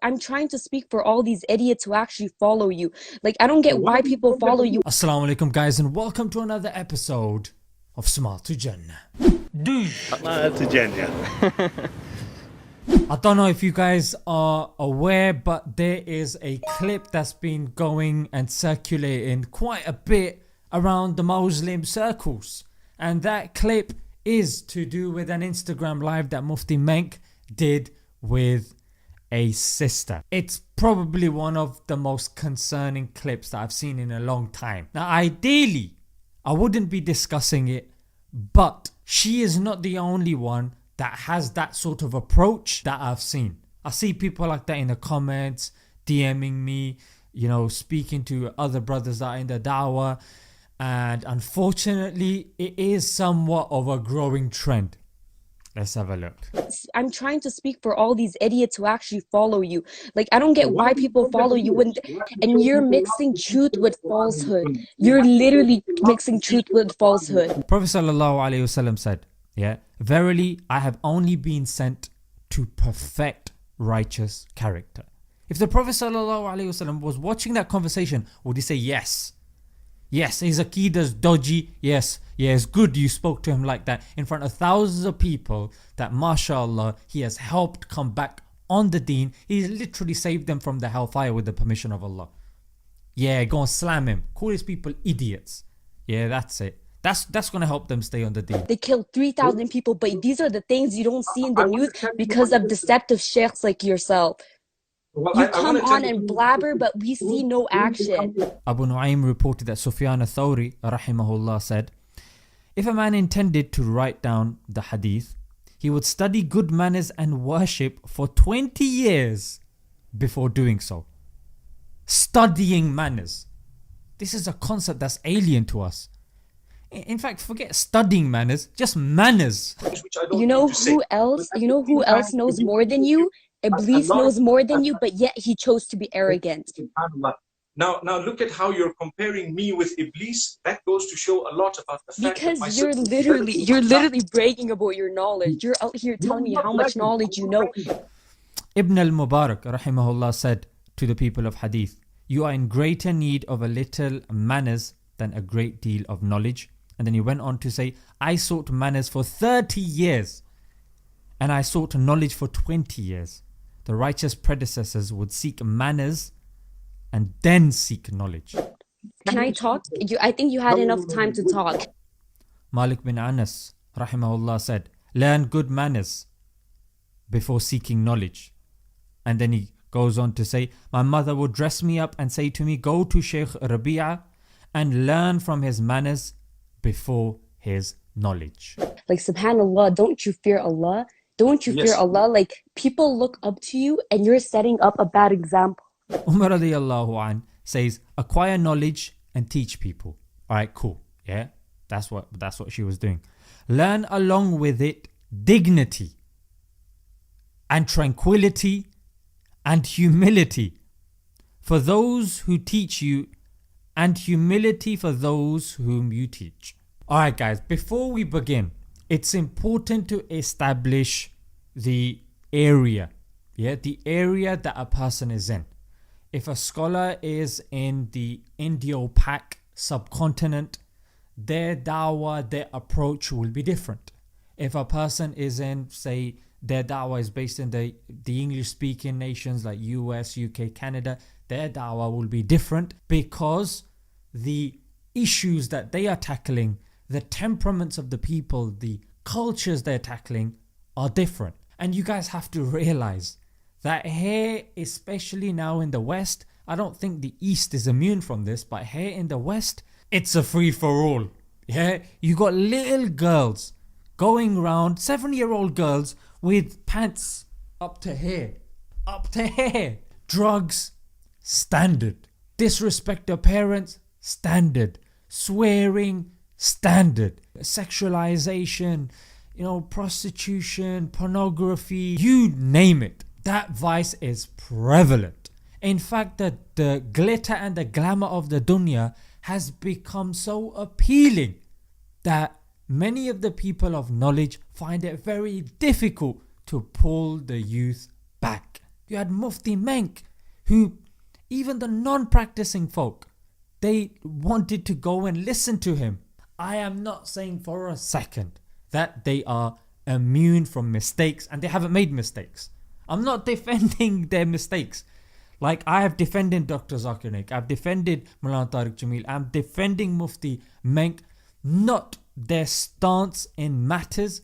I'm trying to speak for all these idiots who actually follow you. Like, I don't get why people follow you. Assalamu alaikum guys, and welcome to another episode of Smart to Jannah. I don't know if you guys are aware, but there is a clip that's been going and circulating quite a bit around the Muslim circles, and that clip is to do with an Instagram live that Mufti Menk did with a sister. It's probably one of the most concerning clips that I've seen in a long time. Now ideally I wouldn't be discussing it, but she is not the only one that has that sort of approach that I've seen. I see people like that in the comments, DMing me, speaking to other brothers that are in the dawah, and unfortunately it is somewhat of a growing trend. Let's have a look. I'm trying to speak for all these idiots who actually follow you. Like, I don't get why people follow you and you're mixing truth with falsehood. You're literally mixing truth with falsehood. Prophet ﷺ said, verily I have only been sent to perfect righteous character. If the Prophet ﷺ was watching that conversation, would he say yes? Yes, his Aqeedah is dodgy. Yes, it's good you spoke to him like that in front of thousands of people that mashallah he has helped come back on the deen. He literally saved them from the hellfire with the permission of Allah. Go and slam him. Call his people idiots. That's it. That's going to help them stay on the deen. They killed 3,000 people, but these are the things you don't see in the news because of deceptive sheikhs like yourself. You come on and blabber, but we see no action. Abu Nu'aym reported that Sufyan al-Thawri rahimahullah said, if a man intended to write down the hadith, he would study good manners and worship for 20 years before doing so. Studying manners. This is a concept that's alien to us. In fact, forget studying manners, just manners. You know who else knows more than you? Iblis knows more than you, but yet he chose to be arrogant. Now look at how you're comparing me with Iblis. That goes to show a lot about the fact because that you're literally bragging about your knowledge. You're out here telling me how much knowledge you know. Ibn al-Mubarak rahimahullah said to the people of hadith, you are in greater need of a little manners than a great deal of knowledge. And then he went on to say, I sought manners for 30 years and I sought knowledge for 20 years. The righteous predecessors would seek manners and then seek knowledge. Can I talk? I think you had enough time to talk. Malik bin Anas rahimahullah said, learn good manners before seeking knowledge. And then he goes on to say, my mother would dress me up and say to me, go to Shaykh Rabi'a and learn from his manners before his knowledge. Like, subhanallah, don't you fear Allah? Don't you fear Allah? Like, people look up to you and you're setting up a bad example. Umar radiyallahu an says, acquire knowledge and teach people. Alright, cool. That's what she was doing. Learn along with it dignity and tranquility and humility for those who teach you, and humility for those whom you teach. Alright guys, before we begin, it's important to establish the area. The area that a person is in. If a scholar is in the Indo-Pak subcontinent, their dawah, their approach will be different. If a person is in, say, their dawah is based in the English speaking nations like US, UK, Canada, their dawah will be different because the issues that they are tackling, the temperaments of the people, the cultures they're tackling are different. And you guys have to realize that here, especially now in the West, I don't think the East is immune from this, but here in the West, it's a free for all. You got little girls going around, 7-year-old girls with pants up to here. Drugs, standard. Disrespect their parents, standard. Swearing, standard. Sexualization, prostitution, pornography, you name it. That vice is prevalent. In fact, the glitter and the glamour of the dunya has become so appealing that many of the people of knowledge find it very difficult to pull the youth back. You had Mufti Menk, who even the non-practicing folk, they wanted to go and listen to him. I am not saying for a second that they are immune from mistakes, and they haven't made mistakes. I'm not defending their mistakes. Like I have defended Dr. Zakir Naik, I've defended Maulana Tariq Jamil, I'm defending Mufti Menk, not their stance in matters,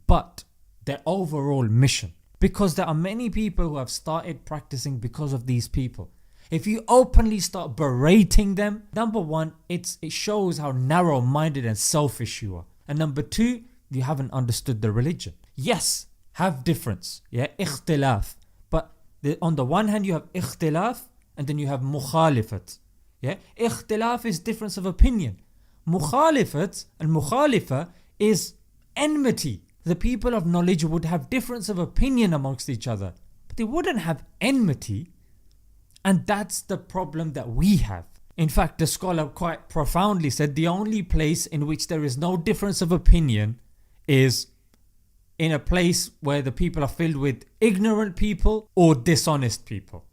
but their overall mission. Because there are many people who have started practicing because of these people. If you openly start berating them, number one, it shows how narrow-minded and selfish you are. And number two, you haven't understood the religion. Yes, have difference, yeah, ikhtilaf. But on the one hand you have ikhtilaf, and then you have mukhalifat. Yeah, ikhtilaf is difference of opinion. Mukhalifat and mukhalifa is enmity. The people of knowledge would have difference of opinion amongst each other, but they wouldn't have enmity. And that's the problem that we have. In fact, the scholar quite profoundly said the only place in which there is no difference of opinion is in a place where the people are filled with ignorant people or dishonest people.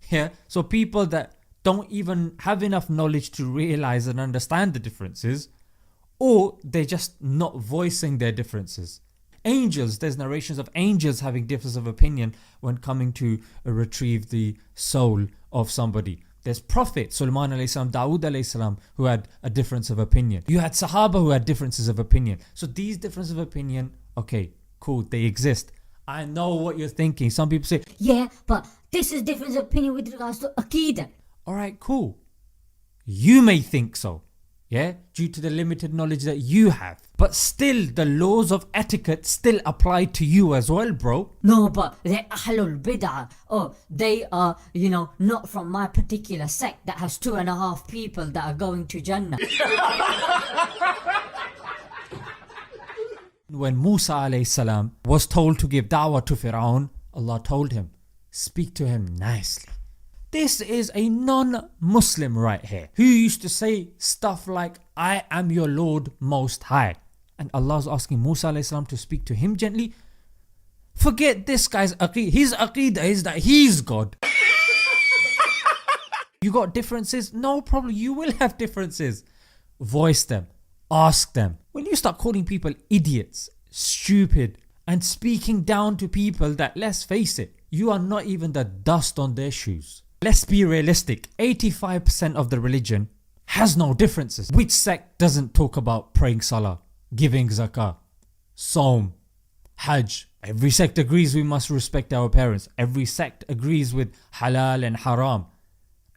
Yeah, so people that don't even have enough knowledge to realize and understand the differences, or they're just not voicing their differences. Angels, there's narrations of angels having difference of opinion when coming to retrieve the soul of somebody. There's Prophet Sulaiman alayhi salam, Dawood alayhi salam, who had a difference of opinion. You had Sahaba who had differences of opinion. So these differences of opinion, okay, cool, they exist. I know what you're thinking. Some people say, yeah, but this is difference of opinion with regards to Aqidah. Alright, cool. You may think so, yeah, due to the limited knowledge that you have. But still, the laws of etiquette still apply to you as well, bro. No, but they're Ahlul Bid'ah. Oh, they are, not from my particular sect that has 2.5 people that are going to Jannah. When Musa alayhi salam was told to give da'wah to Fir'aun, Allah told him, speak to him nicely. This is a non-Muslim right here, who used to say stuff like, I am your Lord Most High. And Allah is asking Musa alayhi salam to speak to him gently. Forget this guy's aqeedah. His aqeedah is that he's God. You got differences? No problem, you will have differences. Voice them, ask them. When you start calling people idiots, stupid, and speaking down to people that, let's face it, you are not even the dust on their shoes. Let's be realistic, 85% of the religion has no differences. Which sect doesn't talk about praying salah, giving zakah, Saum, Hajj? Every sect agrees we must respect our parents. Every sect agrees with halal and haram.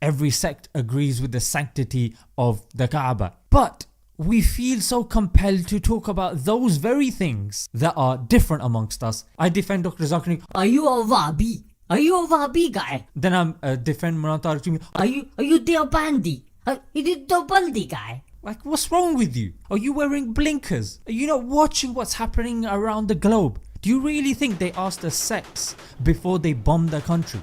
Every sect agrees with the sanctity of the Kaaba. But we feel so compelled to talk about those very things that are different amongst us. I defend Dr. Zakir Naik. Are you a Wahhabi? Are you a Wahhabi guy? Then I defend Maulana Tariq Jamil. Are you Deobandi? Are you the Deobandi guy? Like, what's wrong with you? Are you wearing blinkers? Are you not watching what's happening around the globe? Do you really think they asked the sects before they bombed the country?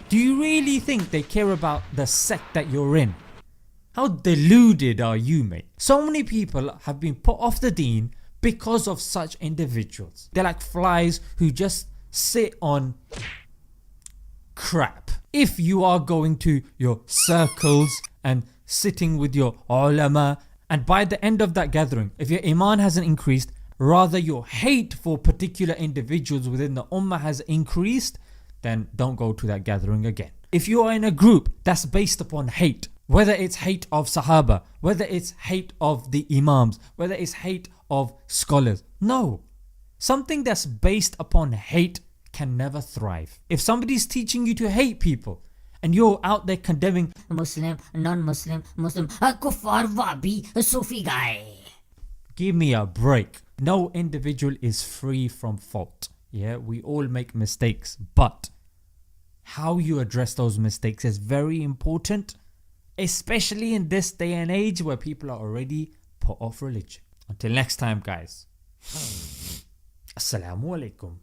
Do you really think they care about the sect that you're in? How deluded are you, mate? So many people have been put off the deen because of such individuals. They're like flies who just sit on crap. If you are going to your circles and sitting with your ulama, and by the end of that gathering, if your iman hasn't increased, rather your hate for particular individuals within the ummah has increased, then don't go to that gathering again. If you are in a group that's based upon hate, whether it's hate of Sahaba, whether it's hate of the imams, whether it's hate of scholars, no. Something that's based upon hate can never thrive. If somebody's teaching you to hate people and you're out there condemning Muslim, non-Muslim, Muslim, a kuffar, Wahhabi, a Sufi guy. Give me a break. No individual is free from fault. Yeah, we all make mistakes, but how you address those mistakes is very important, especially in this day and age where people are already put off religion. Until next time, guys. Assalamu alaikum.